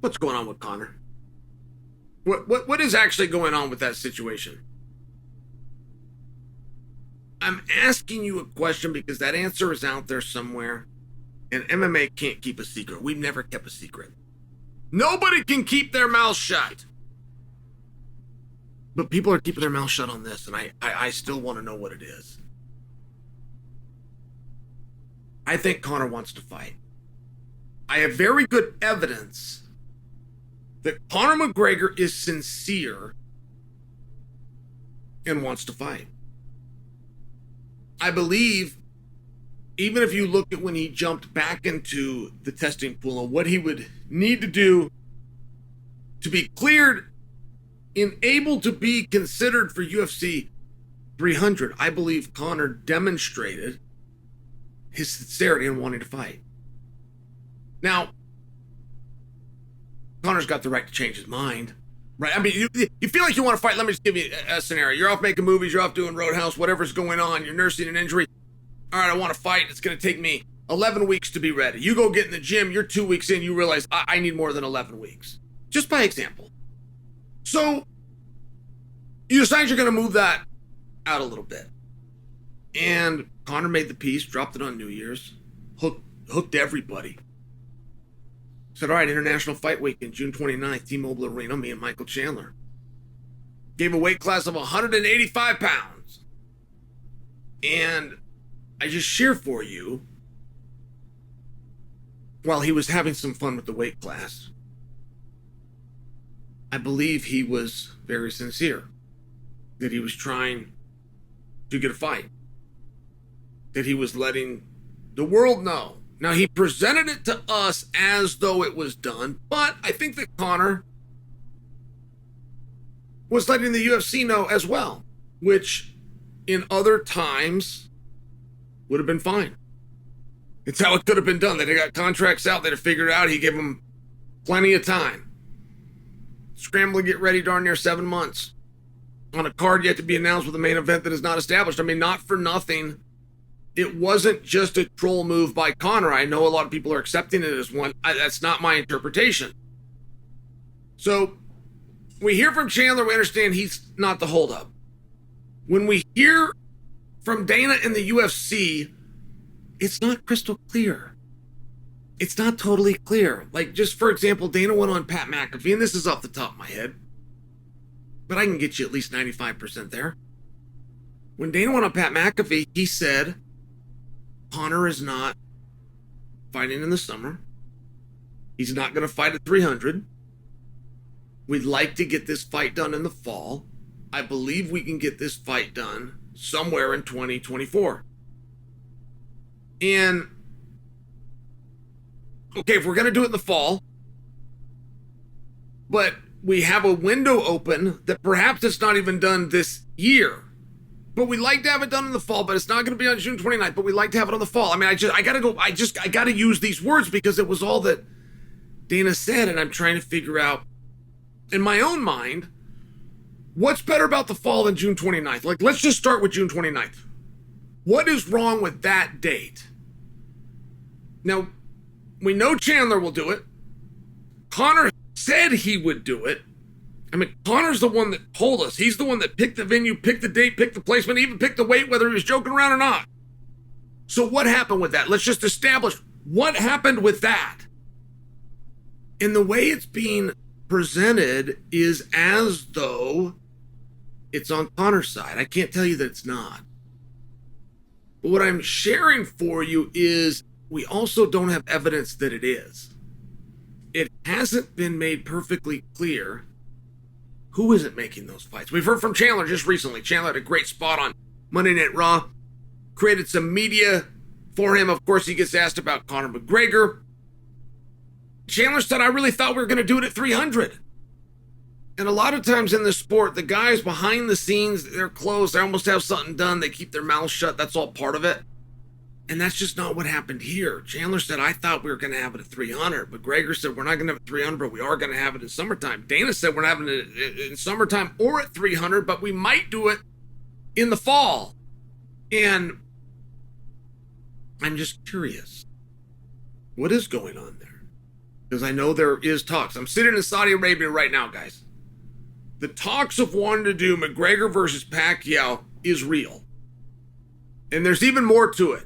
What's going on with Conor? What is actually going on with that situation? I'm asking you a question because that answer is out there somewhere, and MMA can't keep a secret. We've never kept a secret. Nobody can keep their mouth shut. But people are keeping their mouth shut on this, and I still want to know what it is. I think Conor wants to fight. I have very good evidence that Conor McGregor is sincere and wants to fight. I believe, even if you look at when he jumped back into the testing pool and what he would need to do to be cleared and able to be considered for UFC 300, I believe Conor demonstrated his sincerity in wanting to fight. Now, Conor's got the right to change his mind, right? I mean, you feel like you want to fight. Let me just give you a scenario. You're off making movies, you're off doing Roadhouse, whatever's going on, you're nursing an injury. All right, I want to fight. It's going to take me 11 weeks to be ready. You go get in the gym, you're 2 weeks in, you realize I need more than 11 weeks. Just by example. So, you decide you're going to move that out a little bit. And Conor made the piece, dropped it on New Year's, hooked everybody. Said, all right, International Fight Weekend, June 29th, T-Mobile Arena, me and Michael Chandler. Gave a weight class of 185 pounds. And I just share for you, while he was having some fun with the weight class, I believe he was very sincere. That he was trying to get a fight. That he was letting the world know. Now, he presented it to us as though it was done, but I think that Conor was letting the UFC know as well, which in other times would have been fine. It's how it could have been done. They got contracts out, they'd have figured it out. He gave them plenty of time. Scramble to get ready darn near 7 months on a card yet to be announced with a main event that is not established. I mean, not for nothing. It wasn't just a troll move by Conor. I know a lot of people are accepting it as one. That's not my interpretation. So we hear from Chandler, we understand he's not the holdup. When we hear from Dana in the UFC, it's not crystal clear. It's not totally clear. Like, just for example, Dana went on Pat McAfee, and this is off the top of my head, but I can get you at least 95% there. When Dana went on Pat McAfee, he said, Conor is not fighting in the summer. He's not going to fight at 300. We'd like to get this fight done in the fall. I believe we can get this fight done somewhere in 2024. And, okay, if we're going to do it in the fall, but we have a window open that perhaps it's not even done this year. But we'd like to have it done in the fall, but it's not going to be on June 29th, but we'd like to have it on the fall. I mean, I got to use these words because it was all that Dana said, and I'm trying to figure out, in my own mind, what's better about the fall than June 29th? Like, let's just start with June 29th. What is wrong with that date? Now, we know Chandler will do it. Conor said he would do it. I mean, Conor's the one that told us. He's the one that picked the venue, picked the date, picked the placement, even picked the weight, whether he was joking around or not. So what happened with that? Let's just establish what happened with that. And the way it's being presented is as though it's on Conor's side. I can't tell you that it's not. But what I'm sharing for you is we also don't have evidence that it is. It hasn't been made perfectly clear who isn't making those fights. We've heard from Chandler just recently. Chandler had a great spot on Monday Night Raw, created some media for him. Of course, he gets asked about Conor McGregor. Chandler said, I really thought we were going to do it at 300. And a lot of times in this sport, the guys behind the scenes, they're close. They almost have something done. They keep their mouths shut. That's all part of it. And that's just not what happened here. Chandler said, I thought we were going to have it at 300. McGregor said, we're not going to have it at 300, but we are going to have it in summertime. Dana said, we're not having it in summertime or at 300, but we might do it in the fall. And I'm just curious. What is going on there? because I know there is talks. I'm sitting in Saudi Arabia right now, guys. The talks of wanting to do McGregor versus Pacquiao is real. And there's even more to it.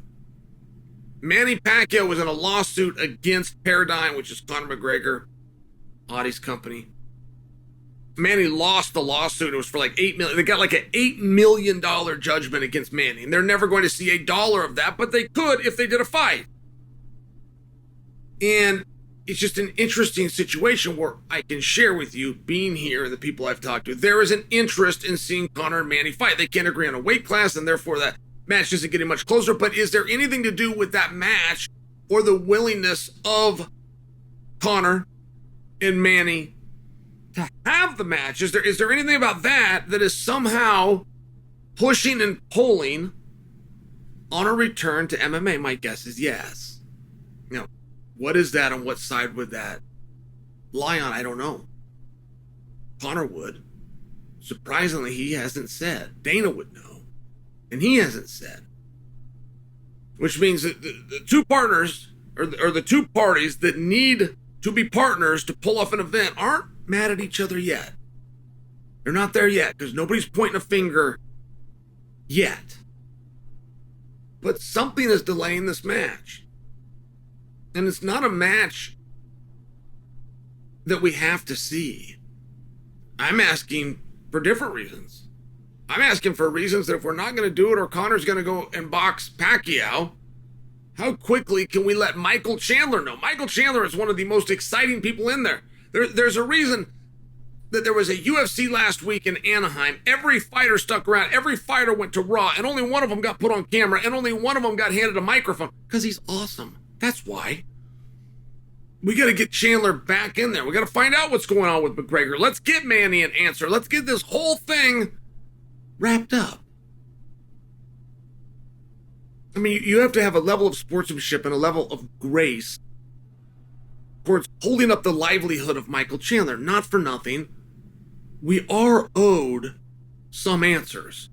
Manny Pacquiao was in a lawsuit against Paradigm, which is Conor McGregor, Audie's company. Manny lost the lawsuit. It was for like $8 million. They got like an $8 million judgment against Manny. And they're never going to see a dollar of that, but they could if they did a fight. And it's just an interesting situation where I can share with you, being here and the people I've talked to, there is an interest in seeing Conor and Manny fight. They can't agree on a weight class, and therefore that match isn't getting much closer. But is there anything to do with that match or the willingness of Conor and Manny to have the match? Is there anything about that that is somehow pushing and pulling on a return to MMA? My guess is yes. Now, what is that, and what side would that lie on? I don't know. Conor would. Surprisingly, he hasn't said. Dana would know. And he hasn't said. Which means that the two partners, or the two parties that need to be partners to pull off an event, aren't mad at each other yet. They're not there yet, because nobody's pointing a finger yet. But something is delaying this match. And it's not a match that we have to see. I'm asking for different reasons. I'm asking for reasons that if we're not going to do it, or Conor's going to go and box Pacquiao, how quickly can we let Michael Chandler know? Michael Chandler is one of the most exciting people in there. There's a reason that there was a UFC last week in Anaheim. Every fighter stuck around. Every fighter went to Raw, and only one of them got put on camera, and only one of them got handed a microphone, because he's awesome. That's why. We got to get Chandler back in there. We got to find out what's going on with McGregor. Let's get Manny an answer. Let's get this whole thing wrapped up. I mean, you have to have a level of sportsmanship and a level of grace towards holding up the livelihood of Michael Chandler. Not for nothing, we are owed some answers.